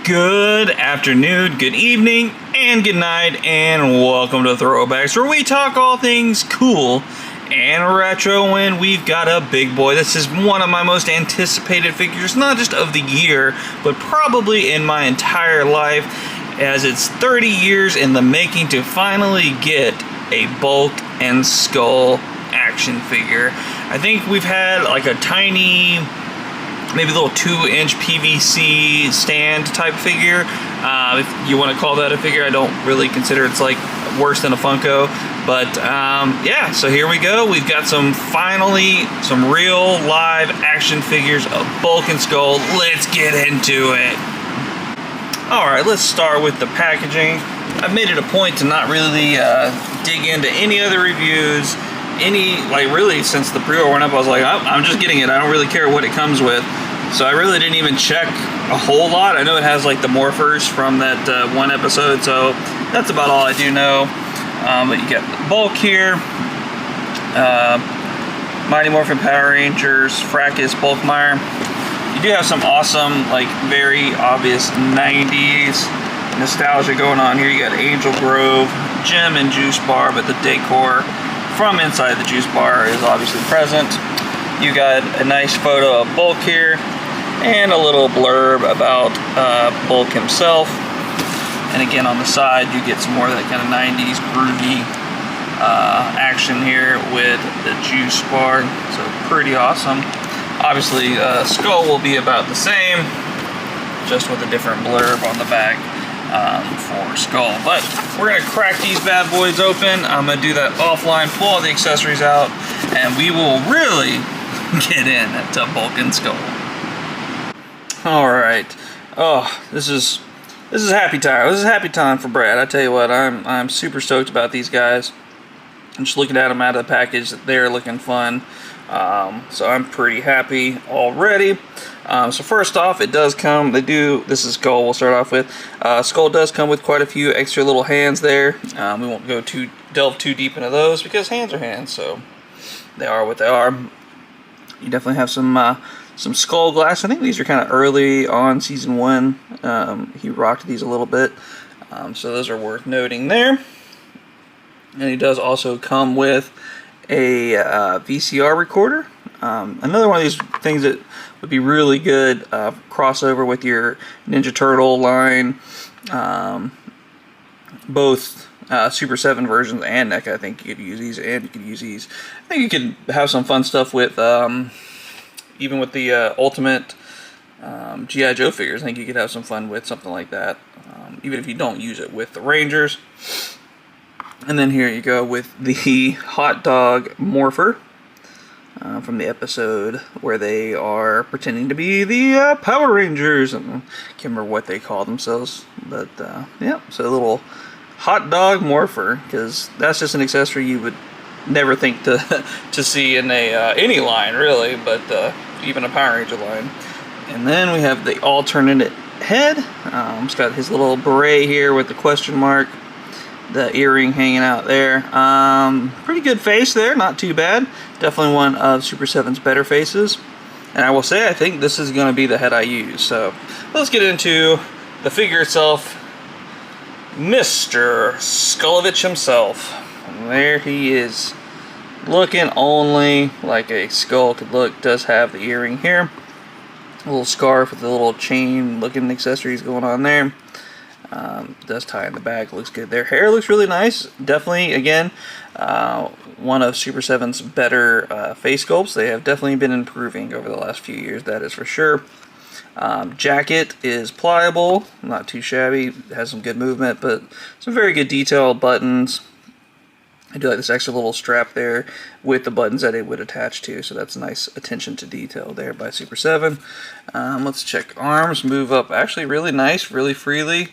Good afternoon, good evening, and good night, and welcome to Throwbacks, where we talk all things cool and retro, and we've got a big boy. This is one of my most anticipated figures, not just of the year, but probably in my entire life, as it's 30 years in the making to finally get a Bulk and Skull action figure. I think we've had like a tiny, maybe a little 2-inch PVC stand type figure. If you want to call that a figure, I don't really consider it's like worse than a Funko. But yeah, so here we go. We've got finally some real live action figures of Bulk and Skull. Let's get into it. Alright, let's start with the packaging. I've made it a point to not really dig into any other reviews. Really since the pre-order went up, I was like, I'm just getting it. I don't really care what it comes with. So I really didn't even check a whole lot. I know it has like the morphers from that one episode, so that's about all I do know. But you got the Bulk here, Mighty Morphin Power Rangers, Fracus, Bulkmeyer. You do have some awesome, like very obvious 90s nostalgia going on here. You got Angel Grove, Gem and Juice Bar, but the decor from inside the juice bar is obviously present. You got a nice photo of Bulk here, and a little blurb about Bulk himself. And again, on the side, you get some more of that kind of 90s groovy action here with the juice bar. So pretty awesome. Obviously, Skull will be about the same, just with a different blurb on the back for Skull. But we're going to crack these bad boys open. I'm going to do that offline, pull all the accessories out, and we will really get into Bulk and Skull. Alright. Oh, this is happy time. This is happy time for Brad. I tell you what, I'm super stoked about these guys. I'm just looking at them out of the package. They're looking fun. So I'm pretty happy already. So first off, it does come, this is Skull we'll start off with. Skull does come with quite a few extra little hands there. We won't delve too deep into those because hands are hands, so they are what they are. You definitely have some Skull glass. I think these are kind of early on season 1. He rocked these a little bit, so those are worth noting there. And he does also come with a VCR recorder. Another one of these things that would be really good crossover with your Ninja Turtle line, both Super 7 versions and NECA. I think you could use these, and you could use these. I think you could have some fun stuff with even with the Ultimate G.I. Joe figures. I think you could have some fun with something like that, even if you don't use it with the Rangers. And then here you go with the Hot Dog Morpher from the episode where they are pretending to be the Power Rangers. I can't remember what they call themselves, but yeah, so a little Hot Dog Morpher, because that's just an accessory you would never think to see in any line really, but even a Power Ranger line. And then we have the alternate head. It's got his little beret here with the question mark. The earring hanging out there. Pretty good face there, not too bad. Definitely one of Super 7's better faces. And I will say, I think this is going to be the head I use. So let's get into the figure itself. Mr. Skullovich himself. And there he is. Looking only like a skull could look. Does have the earring here. A little scarf with a little chain looking accessories going on there. Does tie in the back, looks good. Their hair looks really nice. Definitely, again, one of Super 7's better face sculpts. They have definitely been improving over the last few years, that is for sure. Jacket is pliable, not too shabby, has some good movement, but some very good detail. Buttons. I do like this extra little strap there with the buttons that it would attach to, so that's nice attention to detail there by Super 7. Let's check arms, move up actually really nice, really freely.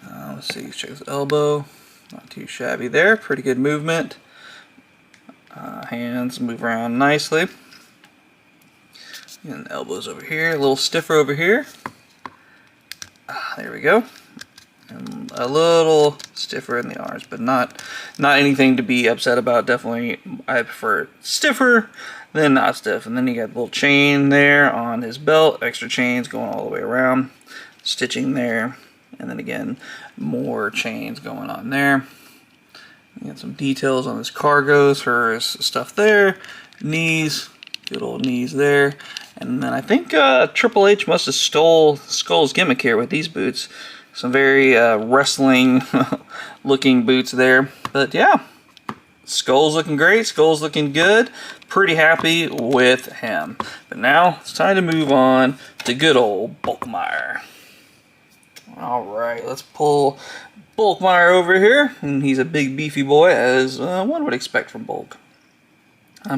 Let's see, check his elbow, not too shabby there, pretty good movement. Hands move around nicely. And elbows over here, a little stiffer over here. There we go. And a little stiffer in the arms, but not anything to be upset about. Definitely, I prefer stiffer than not stiff. And then you got a little chain there on his belt, extra chains going all the way around. stitching there. And then again, more chains going on there. You got some details on his cargos for his stuff there. Knees, good old knees there. And then I think Triple H must have stole Skull's gimmick here with these boots. Some very wrestling looking boots there. But yeah, Skull's looking great. Skull's looking good. Pretty happy with him. But now it's time to move on to good old Bulkmeyer. Alright, let's pull Bulkmeyer over here. And he's a big beefy boy, as one would expect from Bulk.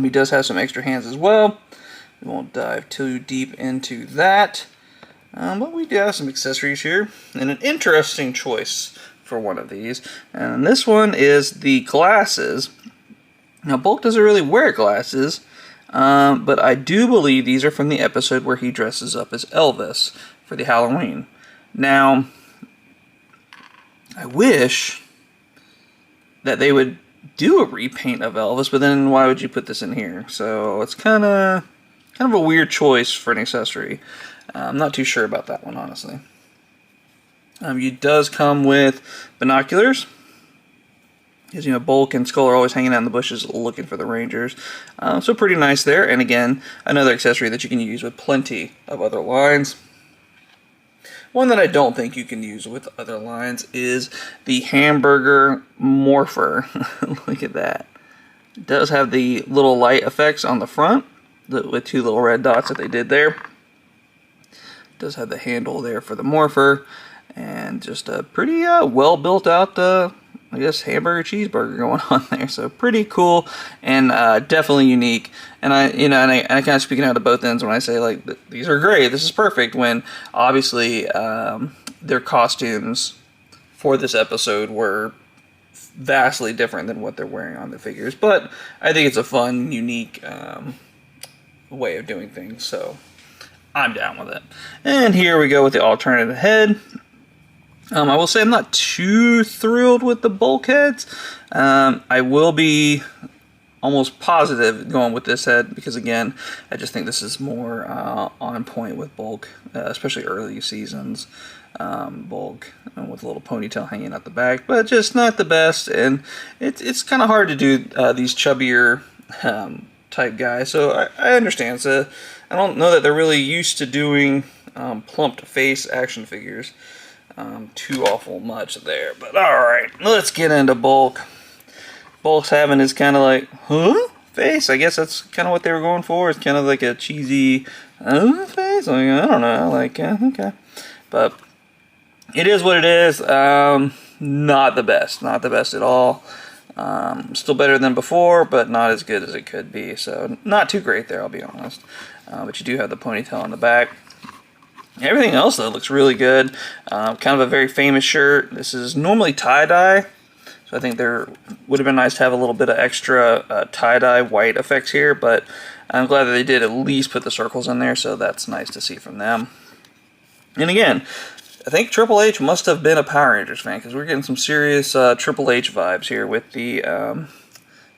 He does have some extra hands as well. We won't dive too deep into that. But we do have some accessories here. And an interesting choice for one of these. And this one is the glasses. Now, Bulk doesn't really wear glasses. But I do believe these are from the episode where he dresses up as Elvis for the Halloween. Now, I wish that they would do a repaint of Elvis, but then why would you put this in here? So it's kind of a weird choice for an accessory. I'm not too sure about that one, honestly. It does come with binoculars, because you know Bulk and Skull are always hanging out in the bushes looking for the Rangers. So pretty nice there. And again, another accessory that you can use with plenty of other lines. One that I don't think you can use with other lines is the hamburger morpher. Look at that. It does have the little light effects on the front with two little red dots that they did there. It does have the handle there for the morpher, and just a pretty well built out I guess hamburger cheeseburger going on there. So pretty cool and definitely unique. And I kind of speaking out of both ends when I say like these are great, this is perfect, when obviously their costumes for this episode were vastly different than what they're wearing on the figures. But I think it's a fun, unique way of doing things. So I'm down with it. And here we go with the alternative head. I will say I'm not too thrilled with the bulkheads. I will be almost positive going with this head because, again, I just think this is more on point with Bulk, especially early seasons. Bulk with a little ponytail hanging out the back, but just not the best. And it's kind of hard to do these chubbier type guys, so I understand. So I don't know that they're really used to doing plumped face action figures. Too awful much there, but alright, let's get into Bulk. Bulk's having his kind of like, face. I guess that's kind of what they were going for. It's kind of like a cheesy, face. Like, I don't know, like, okay. But it is what it is. Not the best. Not the best at all. Still better than before, but not as good as it could be. So, not too great there, I'll be honest. But you do have the ponytail on the back. Everything else, though, looks really good. Kind of a very famous shirt. This is normally tie-dye, so I think there would have been nice to have a little bit of extra tie-dye white effects here, but I'm glad that they did at least put the circles in there, so that's nice to see from them. And again, I think Triple H must have been a Power Rangers fan, because we're getting some serious Triple H vibes here with the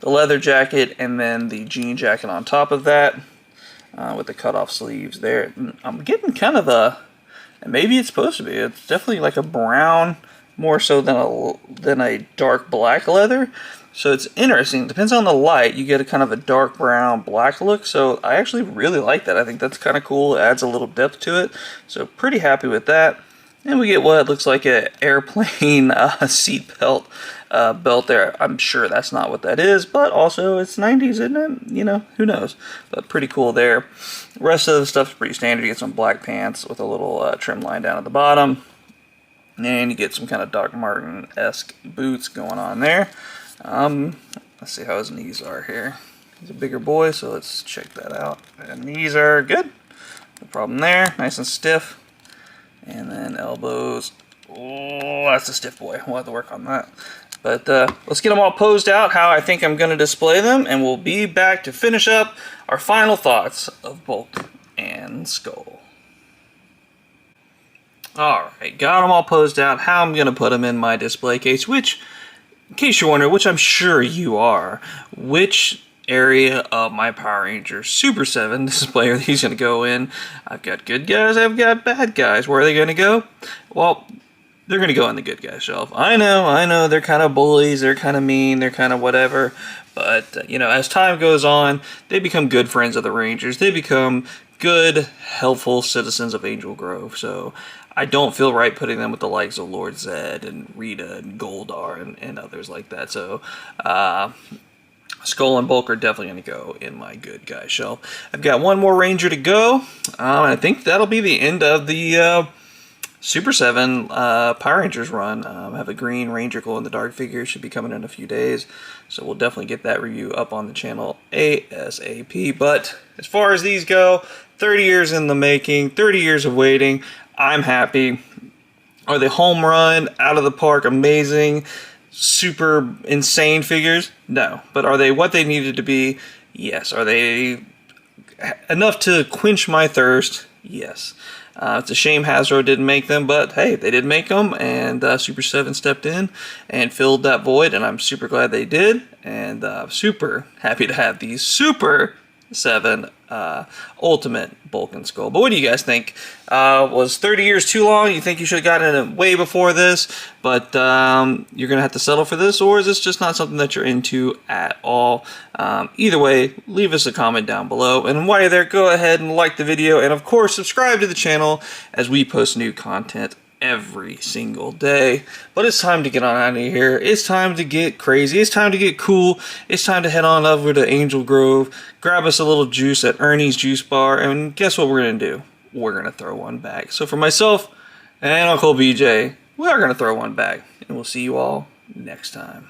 leather jacket and then the jean jacket on top of that. With the cut-off sleeves there. I'm getting kind of and maybe it's supposed to be, it's definitely like a brown, more so than a dark black leather. So it's interesting. Depends on the light. You get a kind of a dark brown, black look. So I actually really like that. I think that's kind of cool. It adds a little depth to it. So pretty happy with that. And we get what looks like an airplane seat belt there. I'm sure that's not what that is, but also it's 90s, isn't it? You know, who knows? But pretty cool there. The rest of the stuff's pretty standard. You get some black pants with a little trim line down at the bottom. And you get some kind of Doc Martin-esque boots going on there. Let's see how his knees are here. He's a bigger boy, so let's check that out. And knees are good. No problem there. Nice and stiff. And then elbows. Oh, that's a stiff boy. We'll have to work on that. But let's get them all posed out how I think I'm going to display them, and we'll be back to finish up our final thoughts of Bulk and Skull. Alright, got them all posed out how I'm going to put them in my display case, which, in case you're wondering, which I'm sure you are, which area of my Power Rangers Super 7 display are these going to go in. I've got good guys, I've got bad guys. Where are they going to go? Well, they're going to go on the good guy shelf. I know, they're kind of bullies, they're kind of mean, they're kind of whatever. But, you know, as time goes on, they become good friends of the Rangers. They become good, helpful citizens of Angel Grove. So I don't feel right putting them with the likes of Lord Zed and Rita and Goldar and others like that. So, Skull and Bulk are definitely going to go in my good guy shelf. I've got one more Ranger to go. I think that'll be the end of the Super 7 Power Rangers run. I have a green Ranger glow-in-the-dark figure. Should be coming in a few days. So we'll definitely get that review up on the channel ASAP. But as far as these go, 30 years in the making, 30 years of waiting. I'm happy. Are they home run, out of the park, amazing, super insane figures? No. But are they what they needed to be? Yes. Are they enough to quench my thirst? Yes. It's a shame Hasbro didn't make them, but hey, they did make them, and Super 7 stepped in and filled that void, and I'm super glad they did, and super happy to have these Super 7 Ultimate Bulk and Skull. But what do you guys think? Was 30 years too long? You think you should have gotten it way before this, but you're going to have to settle for this, or is this just not something that you're into at all? Either way, leave us a comment down below, and while you're there, go ahead and like the video, and of course, subscribe to the channel as we post new content every single day. But it's time to get on out of here. It's time to get crazy. It's time to get cool. It's time to head on over to Angel Grove, grab us a little juice at Ernie's Juice Bar, and guess what we're going to do? We're going to throw one back. So for myself and Uncle BJ, we are going to throw one back, and we'll see you all next time.